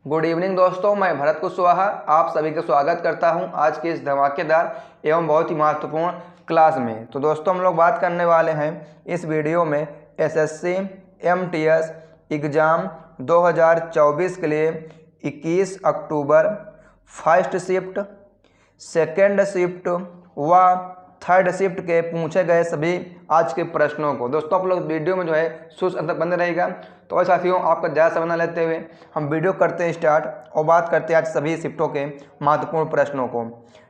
Good evening दोस्तों, मैं भरत कुशवाहा आप सभी का स्वागत करता हूं आज के इस धमाकेदार एवं बहुत ही महत्वपूर्ण क्लास में। तो दोस्तों हम लोग बात करने वाले हैं इस वीडियो में एसएससी एमटीएस एग्ज़ाम 2024 के लिए 21 October first shift, second shift व थर्ड शिफ्ट के पूछे गए सभी आज के प्रश्नों को। दोस्तों आप लोग वीडियो में जो है शुरू अंत तक बंद रहेगा। तो और साथियों, आपका ज़्यादा समय न लेते हुए हम वीडियो करते हैं स्टार्ट और बात करते हैं आज सभी शिफ्टों के महत्वपूर्ण प्रश्नों को।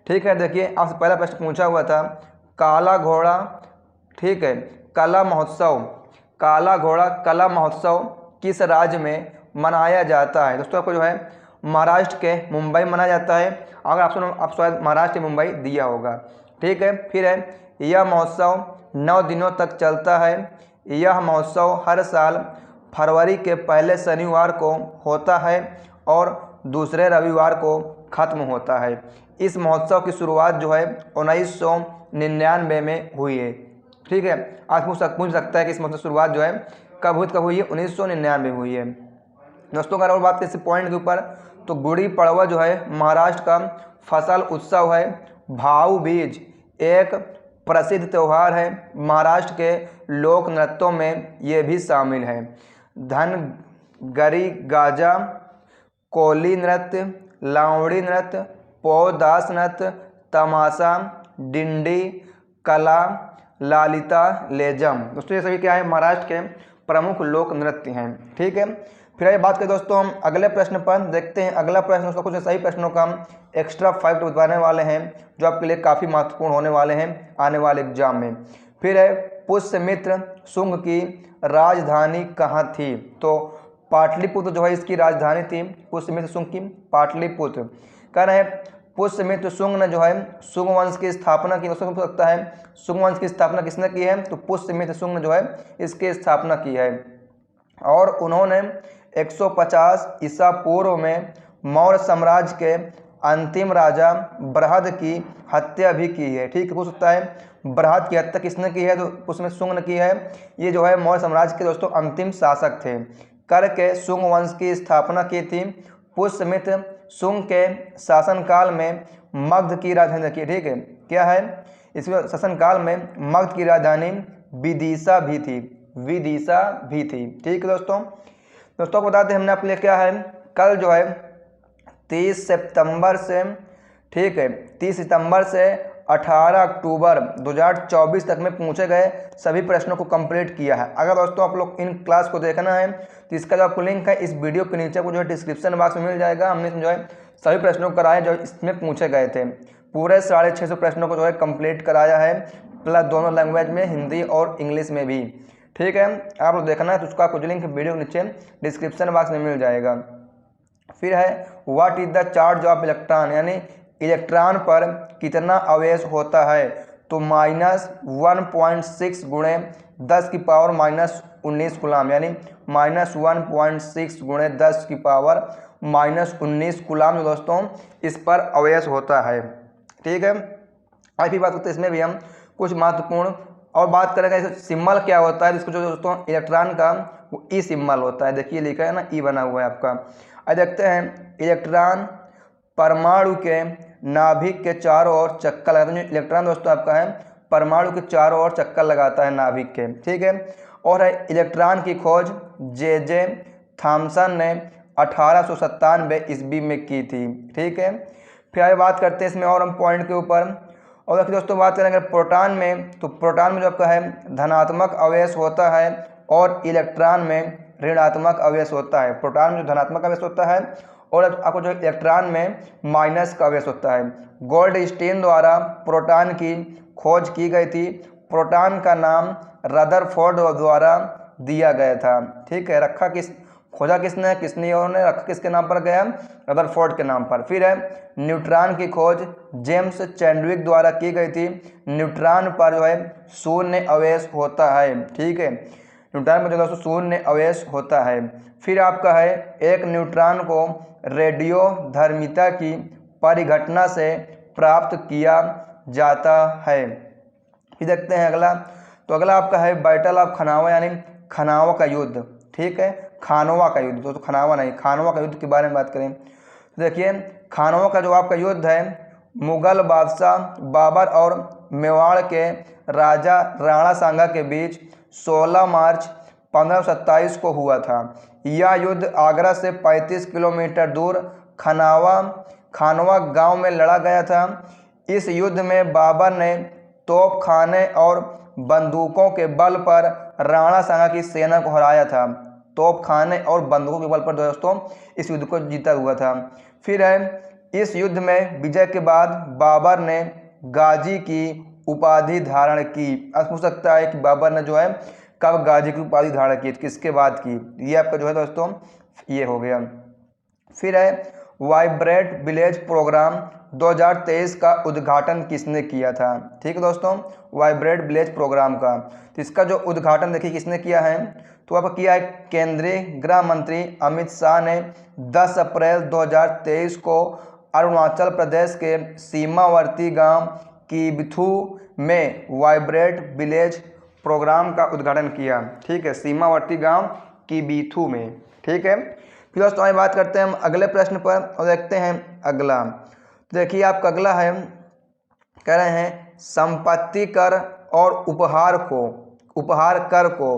ठीक है, देखिए आपसे पहला प्रश्न पूछा हुआ था काला घोड़ा, ठीक है, कला महोत्सव, काला घोड़ा कला महोत्सव किस राज्य में मनाया जाता है। दोस्तों आपको जो है महाराष्ट्र के मुंबई मनाया जाता है। अगर आप शायद महाराष्ट्र मुंबई दिया होगा। ठीक है, फिर है यह महोत्सव 9 दिनों तक चलता है। यह महोत्सव हर साल फरवरी के पहले शनिवार को होता है और दूसरे रविवार को खत्म होता है। इस महोत्सव की शुरुआत जो है 1999 में हुई है। ठीक है, आज पूछ सकता है कि इस महोत्सव की शुरुआत जो है कब हुई है 1999 में हुई है। दोस्तों अगर और बात करें इस पॉइंट के ऊपर तो गुड़ी पड़वा जो है महाराष्ट्र का फसल उत्सव है। भाऊ बीज एक प्रसिद्ध त्यौहार है। महाराष्ट्र के लोक नृत्यों में ये भी शामिल है। धनगरी गाजा, कोली नृत्य, लावड़ी नृत्य, पौदास नृत्य, तमाशा, डिंडी, कला, लालिता, लेजम। दोस्तों ये सभी क्या है महाराष्ट्र के प्रमुख लोक नृत्य हैं। ठीक है, फिर आइए बात करें दोस्तों हम अगले प्रश्न पर। देखते हैं अगला प्रश्न, उसका कुछ सही प्रश्नों का हम एक्स्ट्रा फैक्ट बताने वाले हैं जो आपके लिए काफ़ी महत्वपूर्ण होने वाले हैं आने वाले एग्जाम में। फिर है पुष्यमित्र शुंग की राजधानी कहाँ थी। तो पाटलिपुत्र जो है इसकी राजधानी थी, पुष्यमित्र शुंग की पाटलिपुत्र। कह रहे हैं पुष्यमित्र शुंग ने जो है शुंग वंश की स्थापना की। दोस्तों पूछ सकता है शुंग वंश की स्थापना किसने की है, तो पुष्यमित्र शुंग ने जो है इसकी स्थापना की है। और उन्होंने 150 ईसा पूर्व में मौर्य साम्राज्य के अंतिम राजा बृहद की हत्या भी की है। ठीक है, पूछ सकता है बृहद की हत्या किसने की है, तो उसमें शुंग ने की है। ये जो है मौर्य साम्राज्य के दोस्तों अंतिम शासक थे। करके शुंग वंश की स्थापना की थी। पुष्यमित्र शुंग के शासनकाल में मगध की राजधानी की। ठीक है, क्या है इसमें शासनकाल में मगध की राजधानी विदिशा भी थी, विदिशा भी थी। ठीक है दोस्तों को बताते हैं हमने अपने क्या है कल जो है 30 सितंबर से, ठीक है 30 सितंबर से 18 अक्टूबर 2024 तक में पूछे गए सभी प्रश्नों को कंप्लीट किया है। अगर दोस्तों आप लोग इन क्लास को देखना है तो इसका जो आपको लिंक है इस वीडियो के नीचे को जो है डिस्क्रिप्शन बॉक्स में मिल जाएगा। हमने जो है सभी प्रश्नों को कराया जो इसमें पूछे गए थे। पूरे 650 प्रश्नों को जो है कंप्लीट कराया है, प्लस दोनों लैंग्वेज में हिंदी और इंग्लिश में भी। ठीक है, आप लोग देखना है तो उसका कुछ लिंक वीडियो के नीचे डिस्क्रिप्शन बॉक्स में मिल जाएगा। फिर है what is the charge of electron, यानी इलेक्ट्रॉन पर कितना आवेश होता है। तो -1.6 गुणे 10 की पावर -19 कूलाम, यानी -1.6 गुणे 10 की पावर -19 कूलाम दोस्तों इस पर आवेश होता है। ठीक है, आज भी बात करते हैं इसमें भी हम कुछ महत्वपूर्ण और बात करेंगे सिम्बल क्या होता है। इसको जो दोस्तों इलेक्ट्रॉन का वो ई सिम्बल होता है। देखिए लिखा है ना, ई बना हुआ है आपका। अब देखते हैं इलेक्ट्रॉन परमाणु के नाभिक के चारों ओर चक्कर लगाता है। इलेक्ट्रॉन दोस्तों आपका है परमाणु के चारों ओर चक्कर लगाता है नाभिक के। ठीक है, और है इलेक्ट्रॉन की खोज जे थॉमसन ने 1897 ईस्वी में की थी। ठीक है, फिर आगे बात करते हैं इसमें और हम पॉइंट के ऊपर। और देखिए दोस्तों बात करेंगे प्रोटॉन में, तो प्रोटॉन में जो आपका है धनात्मक आवेश होता है और इलेक्ट्रॉन में ऋणात्मक आवेश होता है। प्रोटॉन में जो धनात्मक आवेश होता है और आपको जो इलेक्ट्रॉन में माइनस का आवेश होता है। गोल्डस्टीन द्वारा प्रोटॉन की खोज की गई थी। प्रोटॉन का नाम रदरफोर्ड द्वारा दिया गया था। ठीक है, खोजा किसने उन्होंने रखा किसके नाम पर गया, रदरफोर्ड के नाम पर। फिर है न्यूट्रॉन की खोज जेम्स चैडविक द्वारा की गई थी। न्यूट्रॉन पर जो है शून्य आवेश होता है। ठीक है, न्यूट्रॉन पर जो दोस्तों शून्य आवेश होता है। फिर आपका है एक न्यूट्रॉन को रेडियो धर्मिता की परिघटना से प्राप्त किया जाता है। फिर देखते हैं अगला, तो अगला आपका है बैटल ऑफ खनावा, यानी खनावा का युद्ध। ठीक है, खानवा का युद्ध। दोस्तों खानवा नहीं, खानवा का युद्ध के बारे में बात करें तो देखिए खानवा का जो आपका युद्ध है मुगल बादशाह बाबर और मेवाड़ के राजा राणा सांगा के बीच 16 मार्च 1527 को हुआ था। यह युद्ध आगरा से 35 किलोमीटर दूर खानवा गांव में लड़ा गया था। इस युद्ध में बाबर ने तोपखाने और बंदूकों के बल पर राणा सांगा की सेना को हराया था। तोपखाने और बंदूकों के बल पर दोस्तों इस युद्ध को जीता हुआ था। फिर है इस युद्ध में विजय के बाद बाबर ने गाजी की उपाधि धारण की। अब पूछ सकता है कि बाबर ने जो है कब गाजी की उपाधि धारण की, किसके बाद की, ये आपका जो है दोस्तों ये हो गया। फिर है वाइब्रेंट विलेज प्रोग्राम 2023 का उद्घाटन किसने किया था। ठीक है दोस्तों, वाइब्रेंट विलेज प्रोग्राम का, तो इसका जो उद्घाटन देखिए किसने किया है, तो आपका किया है केंद्रीय गृह मंत्री अमित शाह ने 10 अप्रैल 2023 को अरुणाचल प्रदेश के सीमावर्ती गांव किबिथू में वाइब्रेंट विलेज प्रोग्राम का उद्घाटन किया। ठीक है, सीमावर्ती गांव किबिथू में। ठीक है, फिर दोस्तों आइए बात करते हैं हम अगले प्रश्न पर और देखते हैं अगला। तो देखिए आपका अगला है, कह रहे हैं संपत्ति कर और उपहार कर को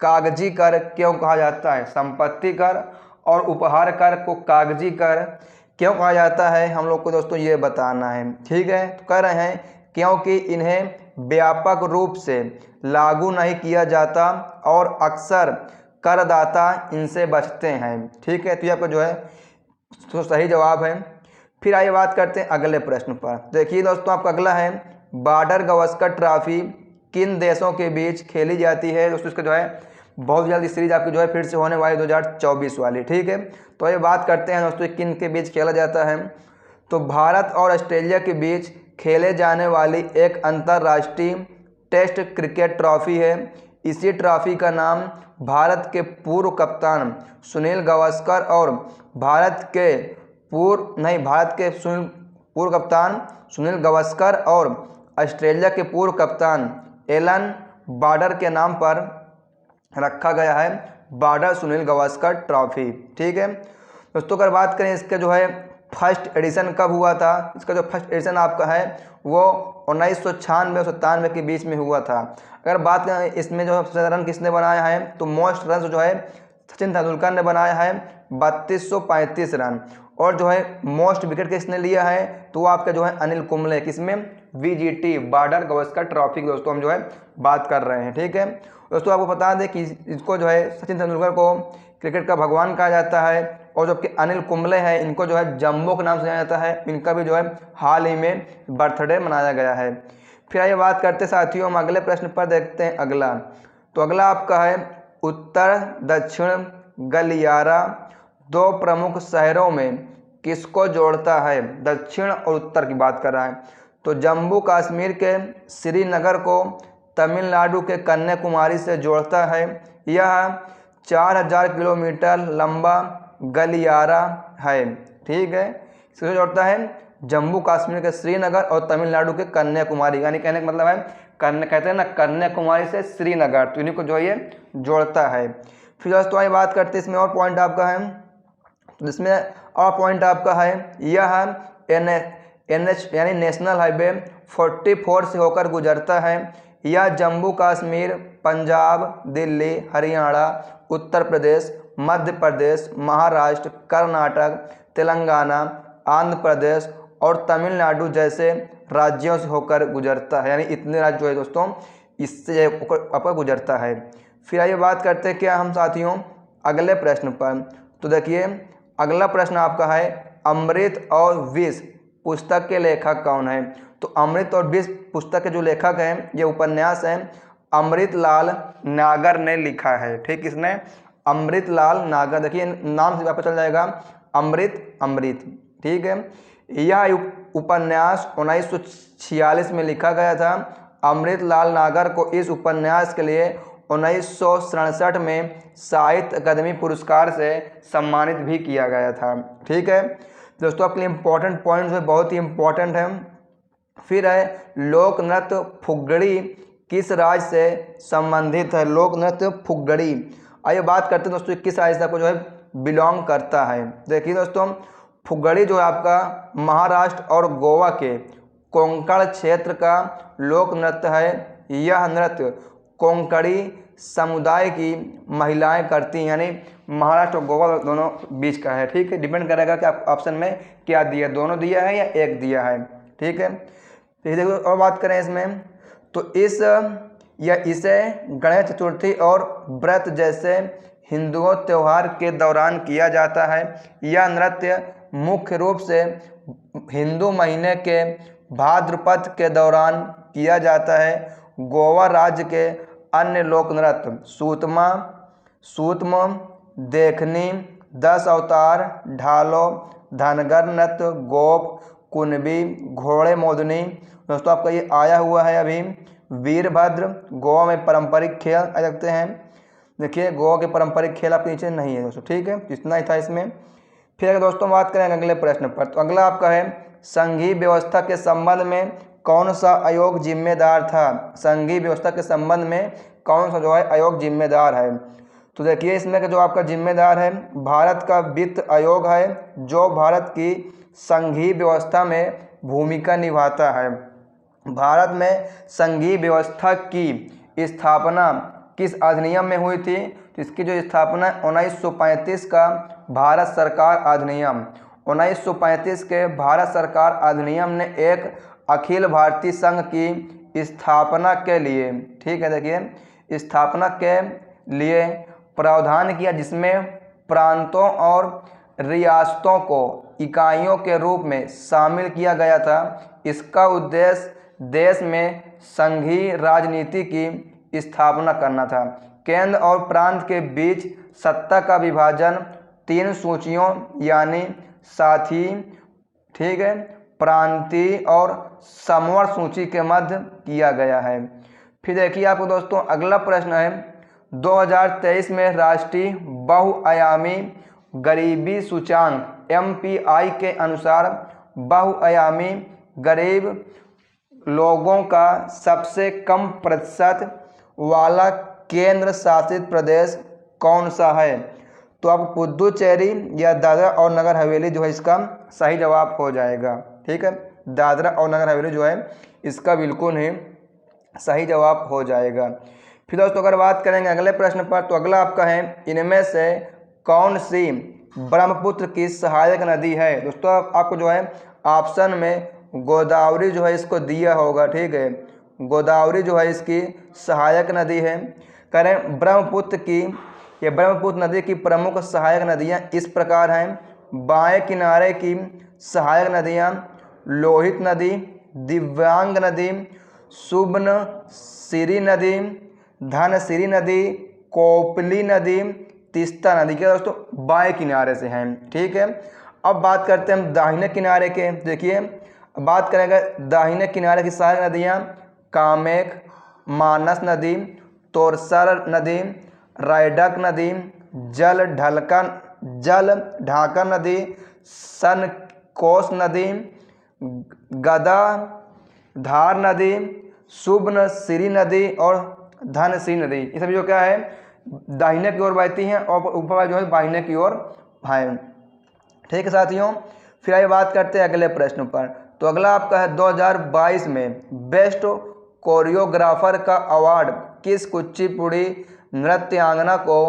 कागजी कर क्यों कहा जाता है। संपत्ति कर और उपहार कर को कागजी कर क्यों कहा जाता है, हम लोग को दोस्तों ये बताना है। ठीक है, तो कह रहे हैं क्योंकि इन्हें व्यापक रूप से लागू नहीं किया जाता और अक्सर करदाता इनसे बचते हैं। ठीक है, तो ये आपका जो है तो सही जवाब है। फिर आइए बात करते हैं अगले प्रश्न पर। देखिए दोस्तों आपका अगला है बॉर्डर गावस्कर ट्रॉफी किन देशों के बीच खेली जाती है। दोस्तों इसका जो है बहुत जल्द सीरीज आपकी जो है फिर से होने वाली 2024 वाली। ठीक है, तो ये बात करते हैं दोस्तों किन के बीच खेला जाता है। तो भारत और ऑस्ट्रेलिया के बीच खेले जाने वाली एक अंतर्राष्ट्रीय टेस्ट क्रिकेट ट्रॉफी है। इसी ट्रॉफी का नाम भारत के पूर्व कप्तान सुनील गावस्कर और भारत के पूर्व कप्तान सुनील गावस्कर और ऑस्ट्रेलिया के पूर्व कप्तान एलन बॉर्डर के नाम पर रखा गया है, बॉर्डर सुनील गावस्कर ट्रॉफी। ठीक है दोस्तों, अगर बात करें इसका जो है फर्स्ट एडिशन कब हुआ था, इसका जो फर्स्ट एडिशन आपका है वो 1996 और 97 के बीच में हुआ था। अगर बात करें इसमें जो सबसे रन किसने बनाया है, तो मोस्ट रन जो है सचिन तेंदुलकर ने बनाया है 3235 रन। और जो है मोस्ट विकेट किसने लिया है, तो वो आपका जो है अनिल कुंबले, किसमें VGT बॉर्डर गावस्कर ट्रॉफी की दोस्तों हम जो है बात कर रहे हैं। ठीक है दोस्तों, आपको बता दें कि इसको जो है सचिन तेंदुलकर को क्रिकेट का भगवान कहा जाता है और जबकि अनिल कुंबले हैं इनको जो है जंबो के नाम से जाना जाता है। इनका भी जो है हाल ही में बर्थडे मनाया गया है। फिर आइए बात करते साथियों हम अगले प्रश्न पर देखते हैं अगला। तो अगला आपका है उत्तर दक्षिण गलियारा दो प्रमुख शहरों में किसको जोड़ता है। दक्षिण और उत्तर की बात कर रहा है। तो जम्मू कश्मीर के श्रीनगर को तमिलनाडु के कन्याकुमारी से जोड़ता है। यह 4000 किलोमीटर लंबा गलियारा है। ठीक है, इससे जोड़ता है जम्मू कश्मीर के श्रीनगर और तमिलनाडु के कन्याकुमारी, यानी कहने का मतलब है कहते हैं ना कन्याकुमारी से श्रीनगर, तो इन्हीं को जो ये जोड़ता है। फिर दोस्तों आइए बात करते हैं इसमें और पॉइंट आपका है, तो इसमें और पॉइंट आपका है यह NH यानी नेशनल हाईवे 44 से होकर गुजरता है। यह जम्मू कश्मीर, पंजाब, दिल्ली, हरियाणा, उत्तर प्रदेश, मध्य प्रदेश, महाराष्ट्र, कर्नाटक, तेलंगाना, आंध्र प्रदेश और तमिलनाडु जैसे राज्यों से होकर गुजरता है। यानी इतने राज्य जो है दोस्तों इससे होकर गुजरता है। फिर आइए बात करते हैं क्या हम साथियों अगले प्रश्न पर। तो देखिए अगला प्रश्न आपका है अमृत और विष पुस्तक के लेखक कौन है। तो अमृत और विष पुस्तक के जो लेखक हैं ये उपन्यास हैं अमृतलाल नागर ने लिखा है। ठीक, किसने, अमृतलाल नागर। देखिए नाम से पता चल जाएगा अमृत। ठीक है, यह उपन्यास 1946 में लिखा गया था। अमृतलाल नागर को इस उपन्यास के लिए 1967 में साहित्य अकादमी पुरस्कार से सम्मानित भी किया गया था। ठीक है दोस्तों, आपके लिए इम्पोर्टेंट पॉइंट्स है, बहुत ही इम्पोर्टेंट है। फिर है लोक नृत्य फुग्गड़ी किस राज्य से संबंधित है। लोक नृत्य फुग्गड़ी आइए बात करते हैं दोस्तों किस राजस्थान को जो है बिलोंग करता है। देखिए दोस्तों, फुगड़ी जो है आपका महाराष्ट्र और गोवा के कोंकण क्षेत्र का लोक नृत्य है। यह नृत्य कोंकणी समुदाय की महिलाएं करती हैं, यानी महाराष्ट्र और गोवा दोनों बीच का है। ठीक है, डिपेंड करेगा कि आप ऑप्शन में क्या दिया, दोनों दिया है या एक दिया है। ठीक है, तो देखो और बात करें इसमें, तो इसे गणेश चतुर्थी और व्रत जैसे हिंदुओं त्यौहार के दौरान किया जाता है। यह नृत्य मुख्य रूप से हिंदू महीने के भाद्रपद के दौरान किया जाता है। गोवा राज्य के अन्य लोक नृत्य सूत्म, देखनी, 10 अवतार, ढालो, धनगर नृत्य, गोप, कुणबी, घोड़े मोदनी दोस्तों आपका ये आया हुआ है अभी। वीरभद्र गोवा में पारंपरिक खेल आ सकते हैं। देखिए गोवा के पारंपरिक खेल आपके नीचे नहीं है दोस्तों। ठीक है, इतना ही था इसमें। फिर अगर दोस्तों बात करें अगले प्रश्न पर, तो अगला आपका है संघीय व्यवस्था के संबंध में कौन सा आयोग जिम्मेदार था। संघीय व्यवस्था के संबंध में कौन सा जो है आयोग जिम्मेदार है। तो देखिए इसमें का जो आपका जिम्मेदार है भारत का वित्त आयोग है, जो भारत की संघीय व्यवस्था में भूमिका निभाता है। भारत में संघीय व्यवस्था की स्थापना किस अधिनियम में हुई थी। तो इसकी जो स्थापना 1935 का भारत सरकार अधिनियम, 1935 के भारत सरकार अधिनियम ने एक अखिल भारतीय संघ की स्थापना के लिए, ठीक है देखिए, स्थापना के लिए प्रावधान किया, जिसमें प्रांतों और रियासतों को इकाइयों के रूप में शामिल किया गया था। इसका उद्देश्य देश में संघीय राजनीति की स्थापना करना था। केंद्र और प्रांत के बीच सत्ता का विभाजन 3 सूचियों यानी साथी, ठीक है, प्रांतीय और समवर्ग सूची के मध्य किया गया है। फिर देखिए आपको दोस्तों अगला प्रश्न है 2023 में राष्ट्रीय बहुआयामी गरीबी सूचांक MPI के अनुसार बहुआयामी गरीब लोगों का सबसे कम प्रतिशत वाला केंद्र शासित प्रदेश कौन सा है। तो अब पुदुचेरी या दादरा और नगर हवेली जो है इसका सही जवाब हो जाएगा। ठीक है, दादरा और नगर हवेली जो है इसका बिल्कुल ही सही जवाब हो जाएगा। फिर दोस्तों अगर बात करेंगे अगले प्रश्न पर, तो अगला आपका है इनमें से कौन सी ब्रह्मपुत्र की सहायक नदी है। दोस्तों आपको जो है ऑप्शन में गोदावरी जो है इसको दिया होगा। ठीक है, गोदावरी जो है इसकी सहायक नदी है। करें ब्रह्मपुत्र की, ये ब्रह्मपुत्र नदी की प्रमुख सहायक नदियाँ इस प्रकार हैं। बाएं किनारे की सहायक नदियाँ लोहित नदी, दिव्यांग नदी, सुबनसिरी नदी, धनसिरी नदी, कोपली नदी, तीस्ता नदी। क्या दोस्तों बाएं किनारे से हैं। ठीक है, अब बात करते हैं हम दाहिने किनारे के। देखिए बात करेंगे दाहिने किनारे की सहायक नदियाँ कामेक, मानस नदी, तोरसर नदी, रायडक नदी, जल ढाका नदी, सनकोस नदी, गदाधार नदी, सुबनसिरी नदी और धनसिरी नदी। ये सभी जो क्या है दाहिने की ओर बहती हैं और ऊपर जो है बाहिने की ओर है। ठीक है साथियों, फिर आइए बात करते हैं अगले प्रश्न पर। तो अगला आपका है 2022 में बेस्ट कोरियोग्राफर का अवार्ड किस कुचिपुड़ी नृत्यांगना को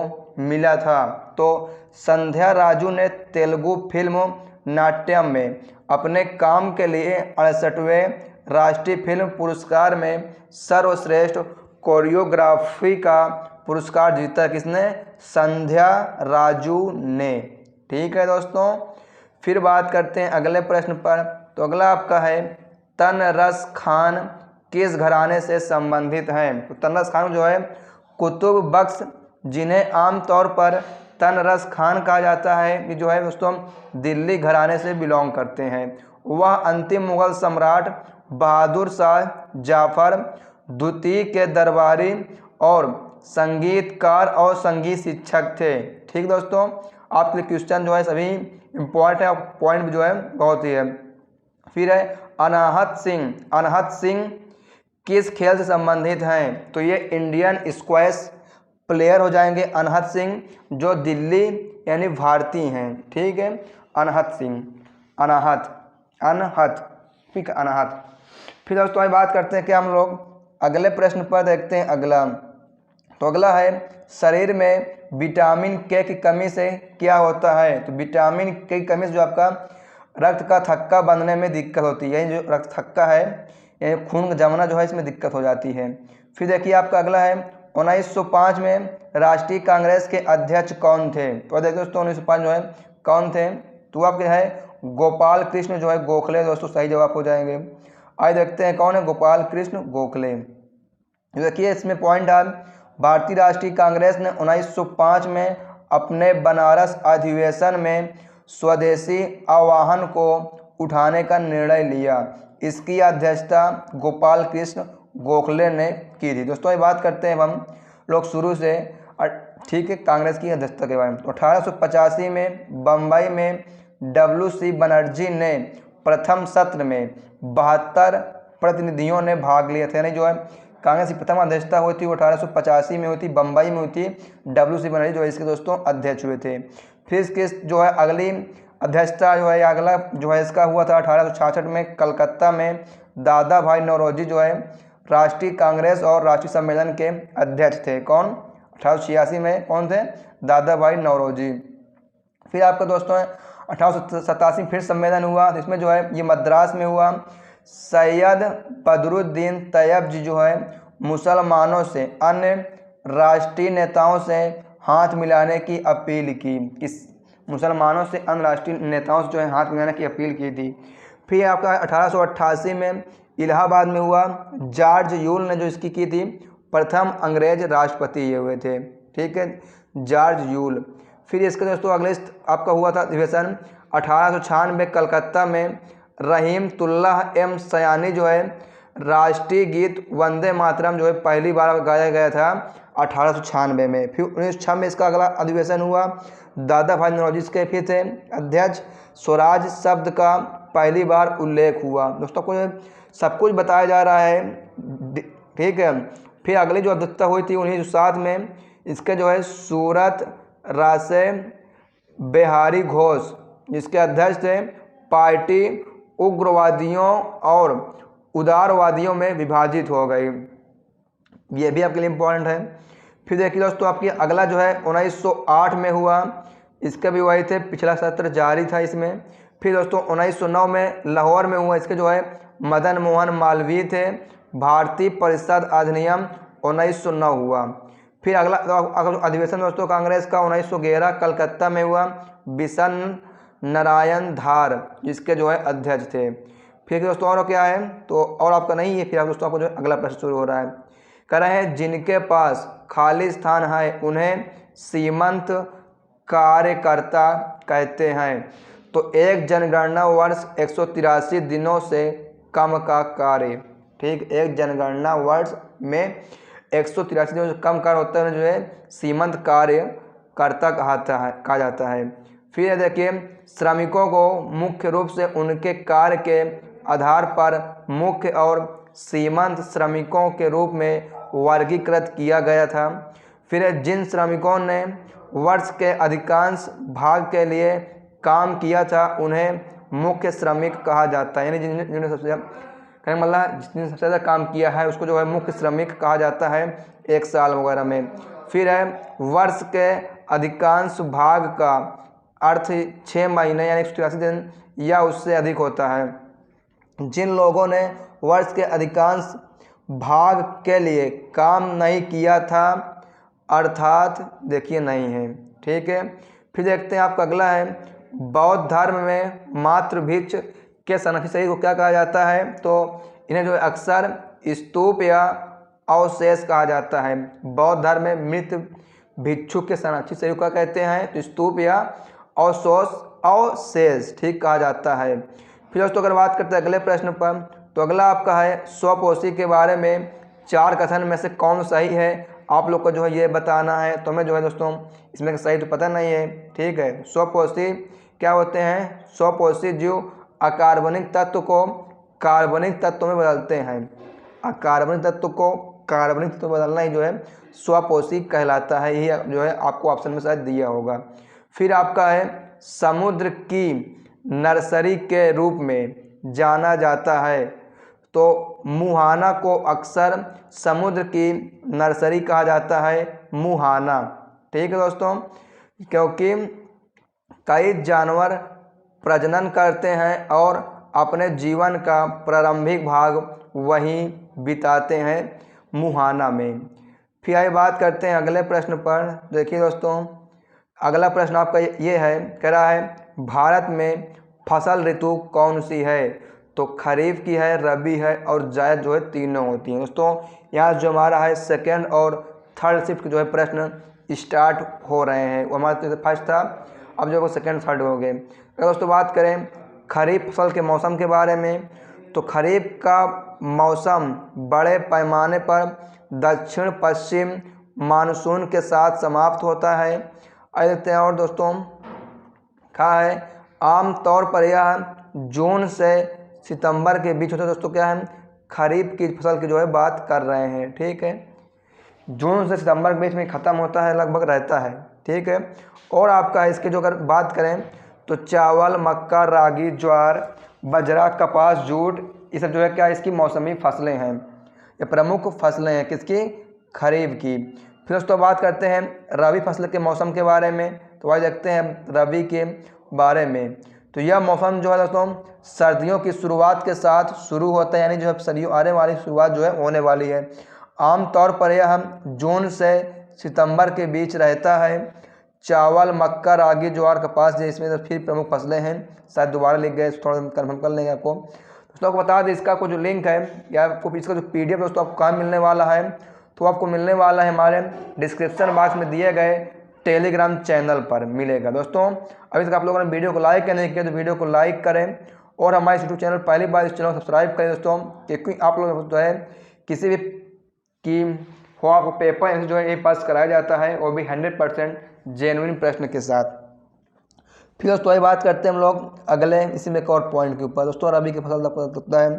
मिला था। तो संध्या राजू ने तेलुगु फिल्म नाट्यम में अपने काम के लिए 68वें राष्ट्रीय फिल्म पुरस्कार में सर्वश्रेष्ठ कोरियोग्राफी का पुरस्कार जीता। किसने? संध्या राजू ने। ठीक है दोस्तों, फिर बात करते हैं अगले प्रश्न पर। तो अगला आपका है तनरस खान किस घराने से संबंधित हैं। तो तनरस खान जो है कुतुब बख्श, जिन्हें आमतौर पर तनरस खान कहा जाता है, ये जो है दोस्तों दिल्ली घराने से बिलोंग करते हैं। वह अंतिम मुगल सम्राट बहादुर शाह जाफर द्वितीय के दरबारी और संगीतकार और संगीत शिक्षक थे। ठीक दोस्तों, आपके क्वेश्चन जो है सभी इम्पोर्टेंट है, पॉइंट भी जो है बहुत ही है। फिर है अनहत सिंह किस खेल से संबंधित हैं। तो ये इंडियन स्क्वैश प्लेयर हो जाएंगे अनहद सिंह, जो दिल्ली यानी भारतीय हैं, ठीक है, अनहद सिंह, अनहद, ठीक है, अनहद। फिर दोस्तों हम बात करते हैं कि हम लोग अगले प्रश्न पर देखते हैं अगला। तो अगला है शरीर में विटामिन के की कमी से क्या होता है। तो विटामिन के की कमी से जो आपका रक्त का थक्का बनने में दिक्कत होती है, जो रक्त थक्का है, ये खून जमना जो है इसमें दिक्कत हो जाती है। फिर देखिए आपका अगला है 1905 में राष्ट्रीय कांग्रेस के अध्यक्ष कौन थे। तो देखिए दोस्तों 1905 जो है कौन थे, तो आपके है गोपाल कृष्ण जो है गोखले, दोस्तों सही जवाब हो जाएंगे। आइए देखते हैं कौन है गोपाल कृष्ण गोखले। देखिए इसमें पॉइंट है, भारतीय राष्ट्रीय कांग्रेस ने 1905 में अपने बनारस अधिवेशन में स्वदेशी आह्वान को उठाने का निर्णय लिया। इसकी अध्यक्षता गोपाल कृष्ण गोखले ने की थी। दोस्तों ये बात करते हैं हम लोग शुरू से, ठीक है, कांग्रेस की अध्यक्षता के बारे में। 1885 में बम्बई में WC बनर्जी ने प्रथम सत्र में 72 प्रतिनिधियों ने भाग लिया था, यानी जो है कांग्रेस की प्रथम अध्यक्षता हुई थी वो 1885 में हुई थी, बम्बई में हुई थी। WC बनर्जी जो है इसके दोस्तों अध्यक्ष हुए थे। फिर इसके जो है अगली अध्यक्षता जो है अगला जो है इसका हुआ था 1866 में कलकत्ता में दादा भाई नौरोजी जो है राष्ट्रीय कांग्रेस और राष्ट्रीय सम्मेलन के अध्यक्ष थे। कौन? 1886 में कौन थे? दादा भाई नौरोजी। फिर आपका दोस्तों 1887 फिर सम्मेलन हुआ, इसमें जो है ये मद्रास में हुआ। सैयद बदरुद्दीन तैयब जी जो है मुसलमानों से अन्य राष्ट्रीय नेताओं से हाथ मिलाने की अपील की। इस मुसलमानों से अन्य राष्ट्रीय नेताओं से जो है हाथ मिलाने की अपील की थी। फिर आपका 1888 में इलाहाबाद में हुआ, जॉर्ज यूल ने जो इसकी की थी, प्रथम अंग्रेज राष्ट्रपति ये हुए थे, ठीक है, जॉर्ज यूल। फिर इसके दोस्तों अगले आपका हुआ था अधिवेशन 1896 कलकत्ता में रहीमतुल्लाह एम सयानी जो है राष्ट्रीय गीत वंदे मातरम जो है पहली बार गाया गया था 1896 में। फिर 1906 में इसका अगला अधिवेशन हुआ, दादा भाई नौरोजी के फिर थे अध्यक्ष। स्वराज शब्द का पहली बार उल्लेख हुआ। दोस्तों को सब कुछ बताया जा रहा है, ठीक है। फिर अगली जो अध्यक्षता हुई थी 1907 में, इसके जो है सूरत रासे बिहारी घोष जिसके अध्यक्ष थे। पार्टी उग्रवादियों और उदारवादियों में विभाजित हो गई, ये भी आपके लिए इम्पोर्टेंट है। फिर देखिए दोस्तों आपकी अगला जो है 1908 में हुआ, इसका भी वही थे, पिछला सत्र जारी था इसमें। फिर दोस्तों 1909 में लाहौर में हुआ, इसके जो है मदन मोहन मालवीय थे। भारतीय परिषद अधिनियम 1909 हुआ। फिर अगला अधिवेशन दोस्तों कांग्रेस का 1911 कलकत्ता में हुआ, बिशन नारायण धार जिसके जो है अध्यक्ष थे। फिर दोस्तों और क्या है, तो और आपका नहीं है। फिर दोस्तों आपको जो अगला प्रश्न शुरू हो रहा है, कह रहे हैं जिनके पास खाली स्थान है उन्हें सीमंत कार्यकर्ता कहते हैं। तो एक जनगणना वर्ष 183 दिनों से कम का कार्य, ठीक, एक जनगणना वर्ष में 183 दिनों से कम कार्य होता है जो है सीमंत कार्यकर्ता कहा जाता है। फिर देखिए श्रमिकों को मुख्य रूप से उनके कार्य के आधार पर मुख्य और सीमंत श्रमिकों के रूप में वर्गीकृत किया गया था। फिर जिन श्रमिकों ने वर्ष के अधिकांश भाग के लिए काम किया था उन्हें मुख्य श्रमिक कहा जाता है, यानी जिन्होंने सबसे मतलब जिसने सबसे ज़्यादा काम किया है उसको जो है मुख्य श्रमिक कहा जाता है एक साल वगैरह में। फिर है वर्ष के अधिकांश भाग का अर्थ 6 महीने यानी 183 दिन या उससे अधिक होता है। जिन लोगों ने वर्ष के अधिकांश भाग के लिए काम नहीं किया था अर्थात देखिए नहीं है, ठीक है। फिर देखते हैं आपका अगला है, बौद्ध धर्म में मातृ भिक्ष के शरणार्थी शरीर को क्या कहा जाता है। तो इन्हें जो है अक्सर स्तूप या अवशेष कहा जाता है। बौद्ध धर्म में मृत भिक्षु के शरणार्थी शरीर को क्या कहते हैं, तो स्तूप या अवशेष, ठीक, कहा जाता है। फिर दोस्तों अगर बात करते हैं अगले प्रश्न पर, तो अगला आपका है स्वपोषी के बारे में 4 कथन में से कौन सही है, आप लोग को जो है ये बताना है। तो हमें जो है दोस्तों इसमें सही तो पता नहीं है, ठीक है। स्वपोषी क्या होते हैं, स्वपोषी जीव अकार्बनिक तत्व को कार्बनिक तत्व में बदलते हैं, अकार्बनिक तत्व को कार्बनिक तत्व बदलना ही जो है स्वपोषी कहलाता है। यही जो है आपको ऑप्शन में शायद दिया होगा। फिर आपका है समुद्र की नर्सरी के रूप में जाना जाता है। तो मुहाना को अक्सर समुद्र की नर्सरी कहा जाता है, मुहाना। ठीक है दोस्तों, क्योंकि कई जानवर प्रजनन करते हैं और अपने जीवन का प्रारंभिक भाग वहीं बिताते हैं, मुहाना में। फिर आइए बात करते हैं अगले प्रश्न पर। देखिए दोस्तों, अगला प्रश्न आपका ये है, कह रहा है भारत में फसल ऋतु कौन सी है? तो खरीफ की है, रबी है और जायद जो है तीनों होती हैं। दोस्तों यहाँ जो हमारा है सेकेंड और थर्ड शिफ्ट जो है प्रश्न स्टार्ट हो रहे हैं। वो हमारा फर्स्ट था, अब जो है सेकेंड थर्ड हो गए। अगर दोस्तों बात करें खरीफ फसल के मौसम के बारे में, तो खरीफ का मौसम बड़े पैमाने पर दक्षिण पश्चिम मानसून के साथ समाप्त होता है। देखते हैं और दोस्तों कहा है आम तौर पर यह जून से सितंबर के बीच होता है। दोस्तों क्या है, खरीफ की फसल की जो है बात कर रहे हैं। ठीक है, जून से सितंबर के बीच में ख़त्म होता है, लगभग रहता है। ठीक है, और आपका इसके जो अगर बात करें तो चावल, मक्का, रागी, ज्वार, बाजरा, कपास, जूट, ये सब जो है क्या इसकी मौसमी फसलें हैं, ये प्रमुख फसलें हैं किसकी, खरीफ की। फिर दोस्तों बात करते हैं रबी फसल के मौसम के बारे में। तो वही देखते हैं रबी के बारे में। तो यह मौसम जो है दोस्तों सर्दियों की शुरुआत के साथ शुरू होता है, यानी जो है सर्दियों आने वाली शुरुआत जो है होने वाली है। आमतौर पर यह जून से सितंबर के बीच रहता है। चावल, मक्का, रागी, ज्वार, कपास इसमें फिर प्रमुख फसलें हैं। शायद दोबारा लिख गए, थोड़ा कन्फर्म कर लेंगे आपको। दोस्तों आपको बता दें इसका कुछ लिंक है या आपको इसका जो PDF दोस्तों आपको कहाँ मिलने वाला है, तो आपको मिलने वाला है हमारे डिस्क्रिप्शन बॉक्स में दिए गए टेलीग्राम चैनल पर मिलेगा। दोस्तों अभी तक आप लोगों ने वीडियो को लाइक नहीं किया तो वीडियो को लाइक करें और हमारे यूट्यूब चैनल पहली बार इस चैनल को सब्सक्राइब करें दोस्तों, क्योंकि आप लोग जो है किसी भी की हो आपको पेपर जो है ये पास कराया जाता है, वो भी 100% जेन्युइन प्रश्न के साथ। फिर दोस्तों ये बात करते हैं हम लोग अगले इसी में एक और पॉइंट के ऊपर। दोस्तों रबी की फसल लगता है,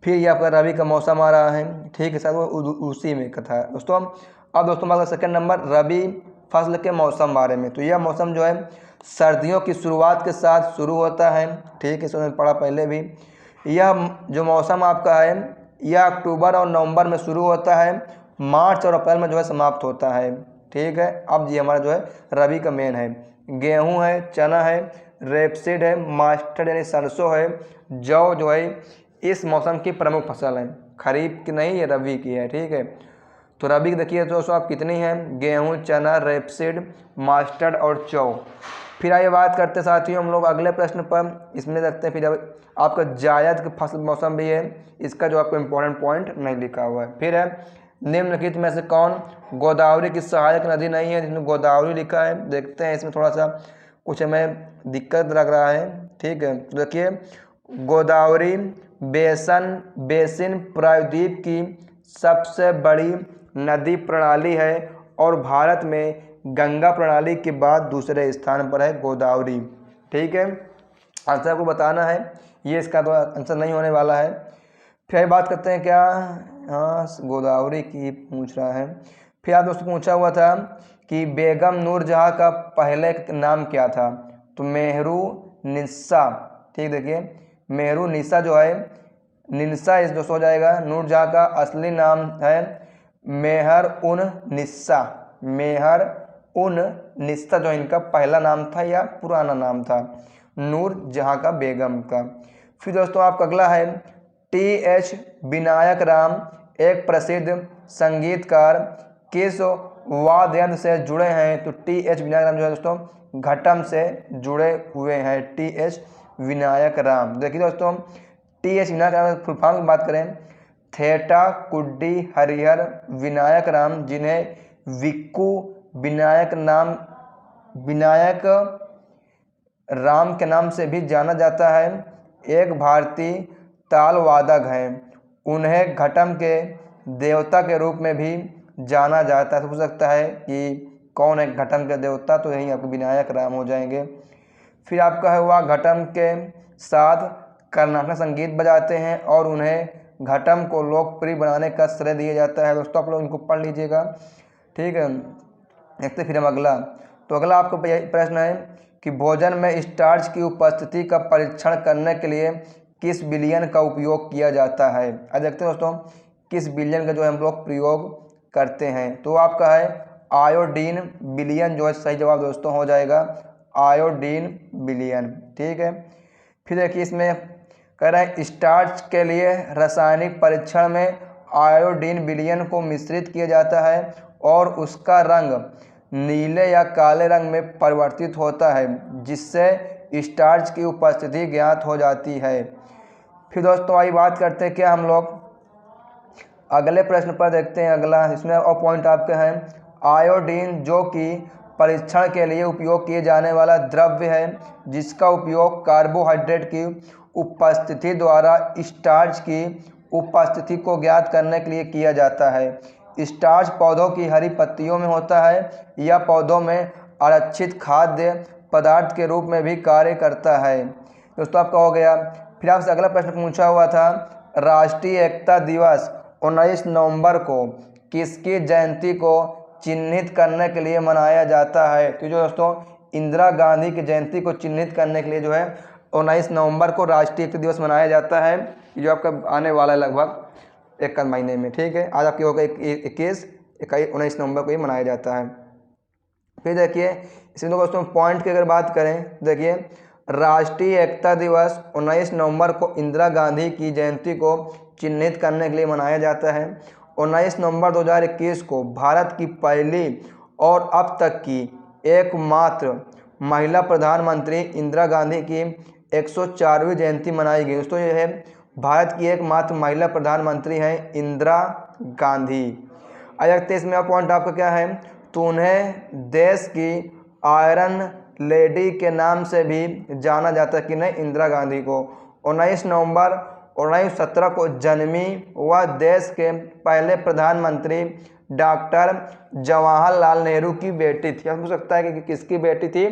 फिर ये आपका रबी का मौसम आ रहा है। ठीक है सर, वो उसी में कथा है दोस्तों। अब दोस्तों हमारा सेकंड नंबर रबी फसल के मौसम बारे में। तो यह मौसम जो है सर्दियों की शुरुआत के साथ शुरू होता है। ठीक है, इसमें पढ़ा पहले भी। यह जो मौसम आपका है यह अक्टूबर और नवंबर में शुरू होता है, मार्च और अप्रैल में जो है समाप्त होता है। ठीक है, अब ये हमारा जो है रबी का मेन है। गेहूं है, चना है, रेपसीड है, मस्टर्ड यानी सरसों है, जौ जो है इस मौसम की प्रमुख फसल है। खरीफ की नहीं, ये रबी की है। ठीक है, तो रबी की देखिए दोस्तों आप कितनी हैं, गेहूं, चना, रेपसीड, मस्टर्ड और जौ। फिर आइए बात करते हैं साथियों हम लोग अगले प्रश्न पर। इसमें देखते हैं फिर आपका जायद का फसल मौसम भी है, इसका जो आपको इम्पोर्टेंट पॉइंट नहीं लिखा हुआ है। फिर है निम्नलिखित में से कौन गोदावरी की सहायक नदी नहीं है, जिसमें गोदावरी लिखा है। देखते हैं इसमें थोड़ा सा कुछ हमें दिक्कत लग रहा है। ठीक है, तो देखिए गोदावरी बेसिन प्रायद्वीप की सबसे बड़ी नदी प्रणाली है और भारत में गंगा प्रणाली के बाद दूसरे स्थान पर है गोदावरी। ठीक है, आंसर को बताना है, ये इसका तो आंसर नहीं होने वाला है। फिर बात करते हैं क्या, हाँ गोदावरी की पूछ रहा है। फिर आप दोस्तों पूछा हुआ था कि बेगम नूर जहाँ का पहले नाम क्या था, तो मेहरू निस्सा। ठीक, देखिए मेहरू निस्सा जो है निस्सा इस दोस्तों हो जाएगा। नूर जहाँ का असली नाम है मेहर उन निस्सा। मेहर उन निस्सा जो इनका पहला नाम था या पुराना नाम था, नूर जहाँ का बेगम का। फिर दोस्तों आपका अगला है TH विनायक राम एक प्रसिद्ध संगीतकार किस वाद्य यंत्र से जुड़े हैं, तो TH विनायक राम जो है दोस्तों घटम से जुड़े हुए हैं। TH विनायक राम, देखिए दोस्तों TH Vinayak Ram full form की बात करें, थेटा कुड्डी हरिहर विनायक राम, जिन्हें विक्कू विनायक राम के नाम से भी जाना जाता है, एक भारतीय ताल वादक हैं। उन्हें घटम के देवता के रूप में भी जाना जाता है। तो हो सकता है कि कौन है घटम के देवता, तो यही आपको विनायक राम हो जाएंगे। फिर आपका है वह घटम के साथ कर्नाटक संगीत बजाते हैं और उन्हें घटम को लोकप्रिय बनाने का श्रेय दिया जाता है। दोस्तों आप लोग इनको पढ़ लीजिएगा, ठीक है। देखते फिर हम अगला। तो अगला आपको प्रश्न है कि भोजन में स्टार्च की उपस्थिति का परीक्षण करने के लिए किस विलयन का उपयोग किया जाता है। आज देखते हैं दोस्तों किस विलयन का जो है हम लोग प्रयोग करते हैं। तो आपका है आयोडीन विलयन, जो है सही जवाब दोस्तों हो जाएगा आयोडीन विलयन, ठीक है। फिर देखिए इसमें कह रहा है स्टार्च के लिए रासायनिक परीक्षण में आयोडीन विलयन को मिश्रित किया जाता है और उसका रंग नीले या काले रंग में परिवर्तित होता है, जिससे स्टार्च की उपस्थिति ज्ञात हो जाती है। फिर दोस्तों आइए बात करते हैं क्या हम लोग अगले प्रश्न पर देखते हैं। अगला इसमें और पॉइंट आपके हैं आयोडीन, जो कि परीक्षण के लिए उपयोग किए जाने वाला द्रव्य है, जिसका उपयोग कार्बोहाइड्रेट की उपस्थिति द्वारा स्टार्च की उपस्थिति को ज्ञात करने के लिए किया जाता है। स्टार्च पौधों की हरी पत्तियों में होता है या पौधों में आरक्षित खाद्य पदार्थ के रूप में भी कार्य करता है। दोस्तों आपका हो गया। फिर आपसे अगला प्रश्न पूछा हुआ था राष्ट्रीय एकता दिवस 19 नवंबर को किसकी जयंती को चिन्हित करने के लिए मनाया जाता है। तो जो दोस्तों इंदिरा गांधी की जयंती को चिन्हित करने के लिए जो है 19 नवंबर को राष्ट्रीय एकता दिवस मनाया जाता है, जो आपका आने वाला है लगभग एक महीने में, ठीक है। आज आपकी होगा 19 नवंबर को ही मनाया जाता है। फिर देखिए इसमें दोस्तों पॉइंट की अगर बात करें, देखिए राष्ट्रीय एकता दिवस 19 नवंबर को इंदिरा गांधी की जयंती को चिन्हित करने के लिए मनाया जाता है। 19 नवंबर 2021 को भारत की पहली और अब तक की एकमात्र महिला प्रधानमंत्री इंदिरा गांधी की 104वीं जयंती मनाई गई। दोस्तों ये है भारत की एकमात्र महिला प्रधानमंत्री हैं इंदिरा गांधी। अगले इसमें पॉइंट आपका क्या है, तो उन्हें देश की आयरन लेडी के नाम से भी जाना जाता है कि नहीं, इंदिरा गांधी को। 19 नवंबर 1917 को जन्मी वह देश के पहले प्रधानमंत्री डॉक्टर जवाहरलाल नेहरू की बेटी थी। हो सकता है कि किसकी बेटी थी,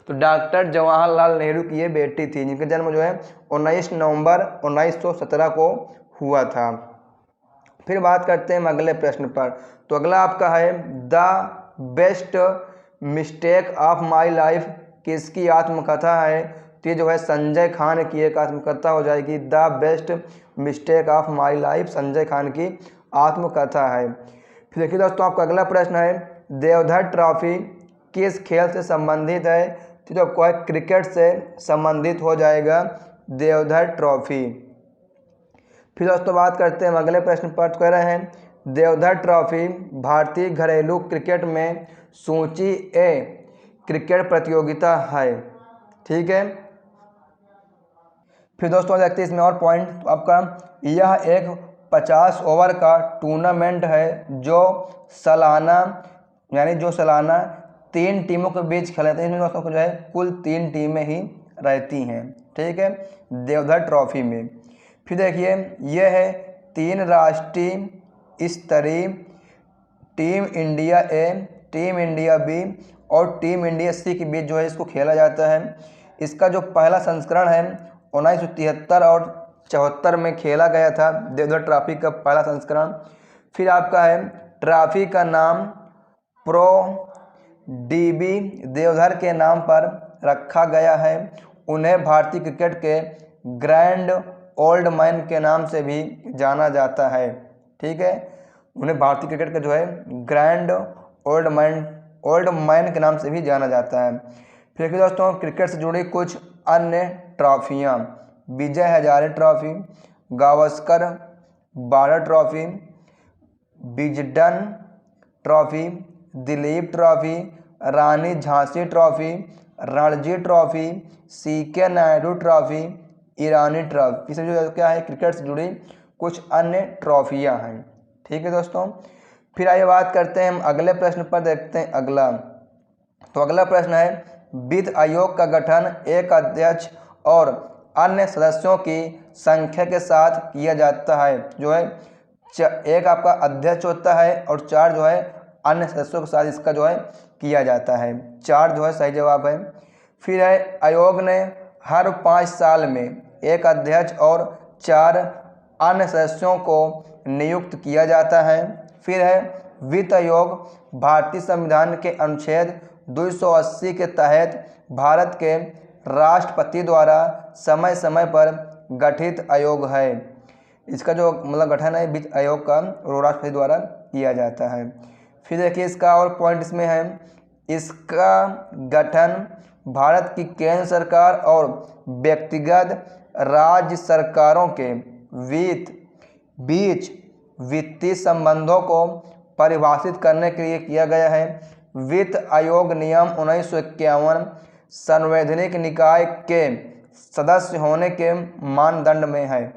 तो डॉक्टर जवाहरलाल नेहरू की ये बेटी थी, जिनका जन्म जो है 19 नवंबर 1917 को हुआ था। फिर बात करते हैं अगले प्रश्न पर। तो अगला आपका है the best mistake of my life किसकी आत्मकथा है। तो ये जो है संजय खान की एक आत्मकथा हो जाएगी। The best mistake of my life Sanjay Khan की आत्मकथा है। फिर देखिए दोस्तों आपका अगला प्रश्न है देवधर ट्रॉफी किस खेल से संबंधित है। तो जो आपको है क्रिकेट से संबंधित हो जाएगा देवधर ट्रॉफी। फिर दोस्तों बात करते हैं अगले प्रश्न पर। कह रहे हैं देवधर ट्रॉफी भारतीय घरेलू क्रिकेट में सूची ए क्रिकेट प्रतियोगिता है, ठीक है। फिर दोस्तों देखते हैं इसमें और पॉइंट आपका, यह एक 50 ओवर का टूर्नामेंट है जो सालाना 3 टीमों के बीच खेला जाता है। इसमें दोस्तों को जो है कुल 3 टीमें ही रहती हैं, ठीक है, देवधर ट्रॉफी में। फिर देखिए यह है 3 राष्ट्रीय स्तरीय टीम इंडिया ए, टीम इंडिया बी और टीम इंडिया सी के बीच जो है इसको खेला जाता है। इसका जो पहला संस्करण है 1973 और 74 में खेला गया था देवधर ट्रॉफी का पहला संस्करण। फिर आपका है ट्रॉफी का नाम प्रो डीबी देवधर के नाम पर रखा गया है। उन्हें भारतीय क्रिकेट के ग्रैंड ओल्ड मैन के नाम से भी जाना जाता है, ठीक है। उन्हें भारतीय क्रिकेट का जो है ग्रैंड ओल्ड मैन के नाम से भी जाना जाता है। फिर देखिए दोस्तों क्रिकेट से जुड़ी कुछ अन्य ट्रॉफियाँ, Vijay Hazare trophy, Gavaskar Border trophy, Wisden trophy, Duleep trophy, Rani Jhansi trophy, Ranji trophy, C K Naidu trophy, Irani trophy, इसमें जो क्या है क्रिकेट से जुड़ी कुछ अन्य ट्रॉफियाँ हैं, ठीक है दोस्तों। फिर आइए बात करते हैं हम अगले प्रश्न पर। देखते हैं अगला। तो अगला प्रश्न है वित्त आयोग का गठन एक अध्यक्ष और अन्य सदस्यों की संख्या के साथ किया जाता है। जो है एक आपका अध्यक्ष होता है और 4 जो है अन्य सदस्यों के साथ इसका जो है किया जाता है। 4 जो है सही जवाब है। फिर है आयोग ने हर 5 साल में एक अध्यक्ष और 4 अन्य सदस्यों को नियुक्त किया जाता है। फिर है वित्त आयोग, भारतीय संविधान के अनुच्छेद 280 के तहत भारत के राष्ट्रपति द्वारा समय समय पर गठित आयोग है। इसका जो मतलब गठन है वित्त आयोग का राष्ट्रपति द्वारा किया जाता है। फिर देखिए इसका और पॉइंट इसमें है, इसका गठन भारत की केंद्र सरकार और व्यक्तिगत राज्य सरकारों के बीच वित्तीय संबंधों को परिभाषित करने के लिए किया गया है। वित्त आयोग नियम 1951 संवैधानिक निकाय के सदस्य होने के मानदंड में है।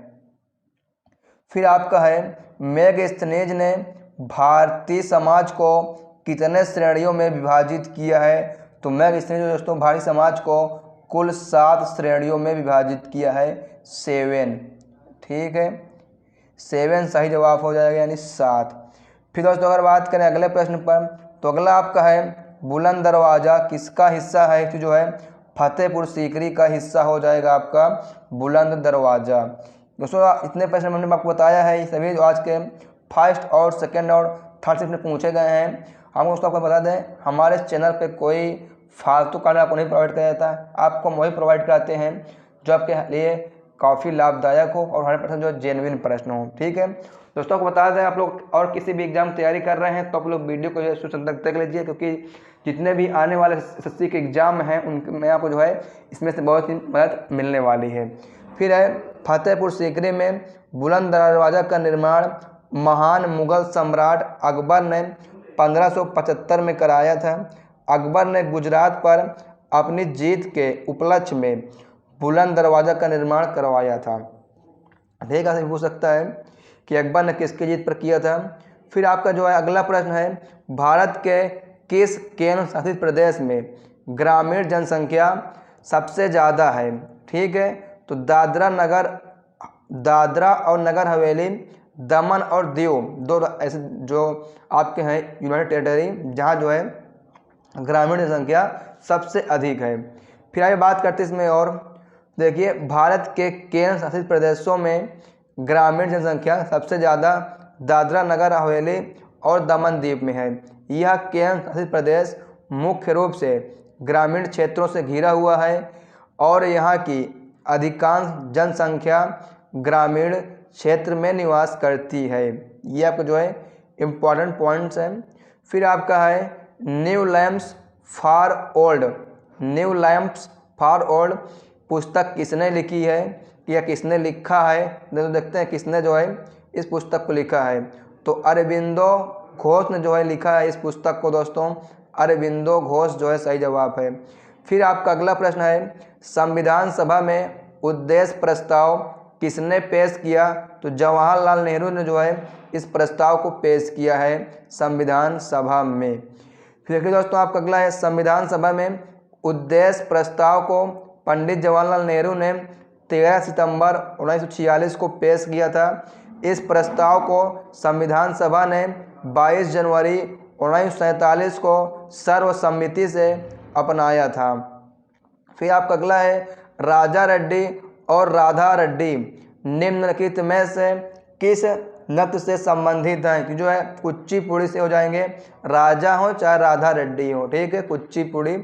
फिर आपका है मेगास्थनीज ने भारतीय समाज को कितने श्रेणियों में विभाजित किया है? तो मेगास्थनीज दोस्तों भारतीय समाज को कुल 7 श्रेणियों में विभाजित किया है, 7। ठीक है, 7 सही जवाब हो जाएगा, यानी 7। फिर दोस्तों अगर बात करें अगले प्रश्न पर, तो अगला आपका है बुलंद दरवाज़ा किसका हिस्सा है? तो जो है फतेहपुर सीकरी का हिस्सा हो जाएगा आपका बुलंद दरवाज़ा। दोस्तों इतने प्रश्न हमने आपको बताया है, सभी जो आज के फर्स्ट और सेकंड और थर्ड शिफ्ट में पूछे गए हैं। हम दोस्तों आपको बता दें, हमारे चैनल पे कोई फालतू कारण आपको नहीं प्रोवाइड किया जाता है, आपको वही प्रोवाइड कराते हैं जो आपके लिए काफ़ी लाभदायक हो और 100% जो जेन्युइन प्रश्न हो। ठीक है दोस्तों, आपको बता दें आप लोग और किसी भी एग्जाम तैयारी कर रहे हैं तो आप लोग वीडियो को जो है सुचन तक देख लीजिए, क्योंकि जितने भी आने वाले एसएससी के एग्जाम हैं उनमें आपको जो है इसमें से बहुत ही मदद मिलने वाली है। फिर है फतेहपुर सीकरी में बुलंद दरवाज़ा का निर्माण महान मुगल सम्राट अकबर ने 1575 में कराया था। अकबर ने गुजरात पर अपनी जीत के उपलक्ष्य में बुलंद दरवाज़ा का निर्माण करवाया था। ठीक है, पूछ सकता है कि अकबर ने किसकी जीत पर किया था। फिर आपका जो है अगला प्रश्न है, भारत के किस केंद्र शासित प्रदेश में ग्रामीण जनसंख्या सबसे ज़्यादा है? ठीक है, तो दादरा और नगर हवेली, दमन और दीव, दो ऐसे जो आपके हैं यूनाइटेड टेरिटरी जहाँ जो है ग्रामीण जनसंख्या सबसे अधिक है। फिर आगे बात करते हैं इसमें और देखिए, भारत के केंद्र शासित प्रदेशों में ग्रामीण जनसंख्या सबसे ज़्यादा दादरा नगर हवेली और दमन द्वीप में है। यह केंद्र शासित प्रदेश मुख्य रूप से ग्रामीण क्षेत्रों से घिरा हुआ है और यहाँ की अधिकांश जनसंख्या ग्रामीण क्षेत्र में निवास करती है। ये आपको जो है इम्पॉर्टेंट पॉइंट्स हैं। फिर आपका है न्यू लैम्प्स फॉर ओल्ड पुस्तक किसने लिखी है या किसने लिखा है? तो देखते हैं किसने जो है इस पुस्तक को लिखा है। तो अरबिंदो घोष ने जो है लिखा है इस पुस्तक को दोस्तों, अरबिंदो घोष जो है सही जवाब है। फिर आपका अगला प्रश्न है, संविधान सभा में उद्देश्य प्रस्ताव किसने पेश किया? तो जवाहरलाल नेहरू ने जो है इस प्रस्ताव को पेश किया है संविधान सभा में। फिर देखिए दोस्तों आपका अगला है, संविधान सभा में उद्देश्य प्रस्ताव को पंडित जवाहरलाल नेहरू ने 13 सितंबर 1946 को पेश किया था। इस प्रस्ताव को संविधान सभा ने 22 जनवरी 1947 को सर्वसम्मति से अपनाया था। फिर आपका अगला है, राजा रेड्डी और राधा रेड्डी निम्नलिखित में से किस नृत्य से संबंधित हैं? जो है कुचिपुड़ी से हो जाएंगे, राजा हो चाहे राधा रेड्डी हो। ठीक है, कुचिपुड़ी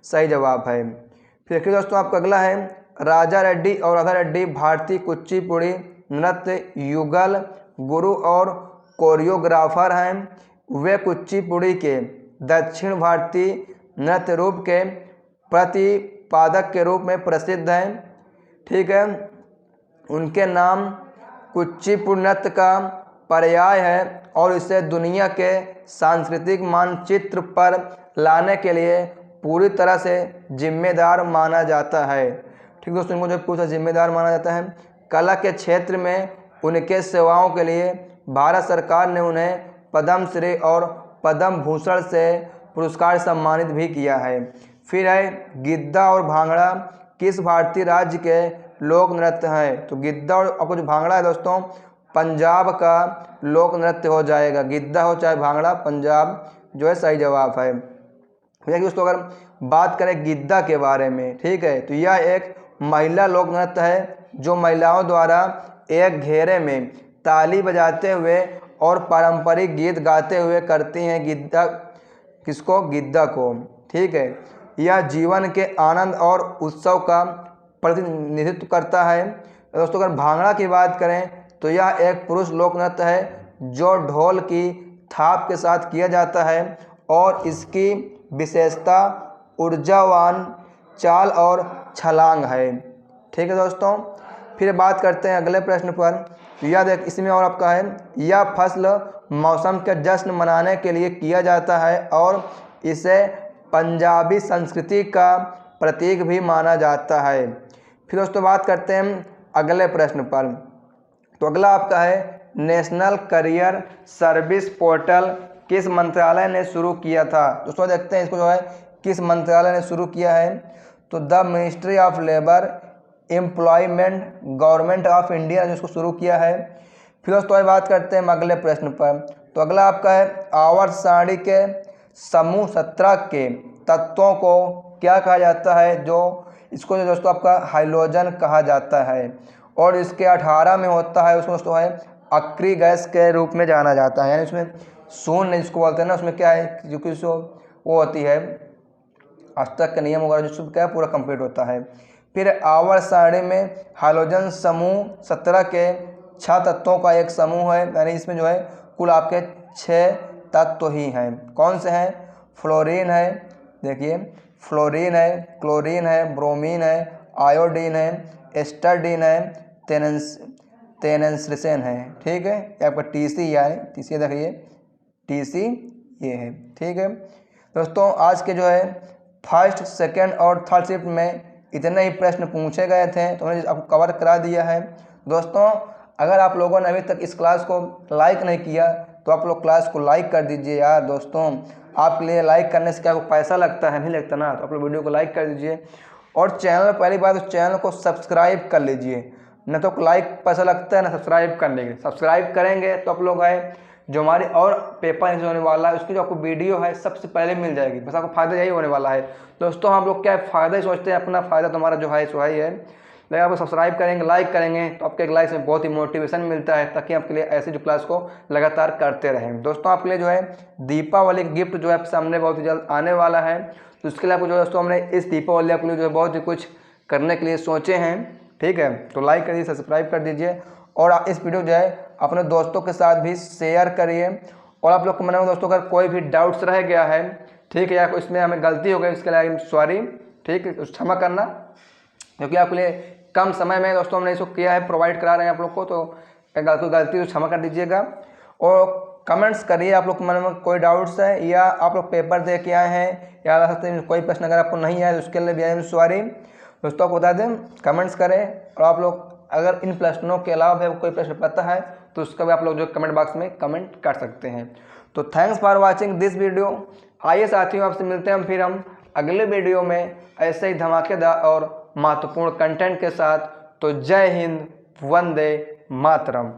सही जवाब है। फिर देखिए दोस्तों आपका अगला है, राजा रेड्डी और राधा रेड्डी भारतीय कुचिपुड़ी नृत्य युगल गुरु और कोरियोग्राफर हैं। वे कुचिपुड़ी के दक्षिण भारतीय नृत्य रूप के प्रतिपादक के रूप में प्रसिद्ध हैं। ठीक है, उनके नाम कुचिपुड़ी नृत्य का पर्याय है और इसे दुनिया के सांस्कृतिक मानचित्र पर लाने के लिए पूरी तरह से जिम्मेदार माना जाता है। ठीक दोस्तों, इनको जो पूछा जिम्मेदार माना जाता है। कला के क्षेत्र में उनके सेवाओं के लिए भारत सरकार ने उन्हें पद्मश्री और पद्म भूषण से पुरस्कार सम्मानित भी किया है। फिर है, गिद्दा और भांगड़ा किस भारतीय राज्य के लोक नृत्य हैं? तो गिद्दा और आपको जो भांगड़ा है दोस्तों पंजाब का लोक नृत्य हो जाएगा। गिद्दा हो चाहे भांगड़ा, पंजाब जो है सही जवाब है। भैया दोस्तों अगर बात करें गिद्दा के बारे में, ठीक है, तो यह एक महिला लोक नृत्य है जो महिलाओं द्वारा एक घेरे में ताली बजाते हुए और पारंपरिक गीत गाते हुए करती हैं गिद्दा, किसको? गिद्दा को। ठीक है, यह जीवन के आनंद और उत्सव का प्रतिनिधित्व करता है। दोस्तों अगर भांगड़ा की बात करें तो यह एक पुरुष लोक नृत्य है जो ढोल की थाप के साथ किया जाता है और इसकी विशेषता ऊर्जावान चाल और छलांग है। ठीक है दोस्तों, फिर बात करते हैं अगले प्रश्न पर। यह देख, इसमें और आपका है, यह फसल मौसम के जश्न मनाने के लिए किया जाता है और इसे पंजाबी संस्कृति का प्रतीक भी माना जाता है। फिर दोस्तों बात करते हैं अगले प्रश्न पर। तो अगला आपका है, नेशनल करियर सर्विस पोर्टल किस मंत्रालय ने शुरू किया था? दोस्तों देखते हैं इसको जो है किस मंत्रालय ने शुरू किया है। तो the ministry of labour employment government of India ने इसको शुरू किया है। फिर दोस्तों बात करते हैं अगले प्रश्न पर। तो अगला आपका है, आवर्त सारणी के समूह 17 के तत्वों को क्या कहा जाता है? जो इसको जो दोस्तों आपका हाइड्रोजन कहा जाता है और इसके 18 में होता है उसको दोस्तों है अक्रिय गैस के रूप में जाना जाता है। यानी उसमें शून्य जिसको बोलते हैं ना, उसमें क्या है जो कि वो होती है अष्टक का नियम वगैरह जो क्या है पूरा कंप्लीट होता है। फिर आवर्त सारणी में हाइड्रोजन समूह 17 के 6 तत्वों का एक समूह है। यानी इसमें जो है कुल आपके 6 तत्व ही हैं। कौन से हैं? फ्लोरीन है, देखिए फ्लोरीन है, क्लोरीन है, ब्रोमीन है, आयोडीन है, एस्टरडीन है, तेनेंसिन है। ठीक है, ये आपका टीसी यानी टीसी देखिए टीसी ये है। ठीक है दोस्तों, आज के जो है फर्स्ट सेकंड और थर्ड शिफ्ट में इतने ही प्रश्न पूछे गए थे तो मैंने आपको कवर करा दिया है। दोस्तों अगर आप लोगों ने अभी तक इस क्लास को लाइक नहीं किया तो आप लोग क्लास को लाइक कर दीजिए यार। दोस्तों आपके लिए लाइक करने से क्या आपको पैसा लगता है? नहीं लगता ना, तो आप लोग वीडियो को लाइक कर दीजिए और चैनल पहली बात तो चैनल को सब्सक्राइब कर लीजिए। न तो लाइक पैसा लगता है ना सब्सक्राइब करने के। सब्सक्राइब करेंगे तो आप लोग आए जो हमारी और पेपर होने वाला है उसकी जो आपको वीडियो है सबसे पहले मिल जाएगी। बस आपको फ़ायदा यही होने वाला है। दोस्तों हम लोग क्या है फ़ायदा ही सोचते हैं, अपना फ़ायदा तो हमारा जो है सो ही है। लेकिन आप सब्सक्राइब करेंगे, लाइक करेंगे तो आपके एक लाइक से बहुत ही मोटिवेशन मिलता है ताकि आपके लिए ऐसे जो क्लास को लगातार करते रहें। दोस्तों आपके लिए जो है दीपावली गिफ्ट जो है सामने बहुत ही जल्द आने वाला है, तो उसके लिए आपको जो दोस्तों हमने इस दीपावली आपके लिए जो है बहुत ही कुछ करने के लिए सोचे हैं। ठीक है, तो लाइक करिए, सब्सक्राइब कर दीजिए और आप इस वीडियो जो है अपने दोस्तों के साथ भी शेयर करिए। और आप लोग को मैंने दोस्तों अगर कोई भी डाउट्स रह गया है, ठीक है, या इसमें हमें गलती हो गई इसके लिए सॉरी, ठीक है, क्षमा करना, क्योंकि आपके लिए कम समय में दोस्तों हमने इसको किया है, प्रोवाइड करा रहे हैं आप लोग को, तो कोई गलती तो क्षमा कर दीजिएगा। और कमेंट्स करिए आप लोग को मन में कोई डाउट्स है या आप लोग पेपर दे के आए हैं या कोई प्रश्न अगर आपको नहीं आया तो उसके लिए भी आई एम सॉरी। दोस्तों आपको बता दें कमेंट्स करें और आप लोग अगर इन प्रश्नों के अलावा कोई प्रश्न पता है तो उसका भी आप लोग जो कमेंट बॉक्स में कमेंट कर सकते हैं। तो thanks for watching this video. आइए साथियों आपसे मिलते हैं फिर हम अगले वीडियो में ऐसे ही धमाकेदार और महत्वपूर्ण कंटेंट के साथ। तो जय हिंद, वंदे मातरम।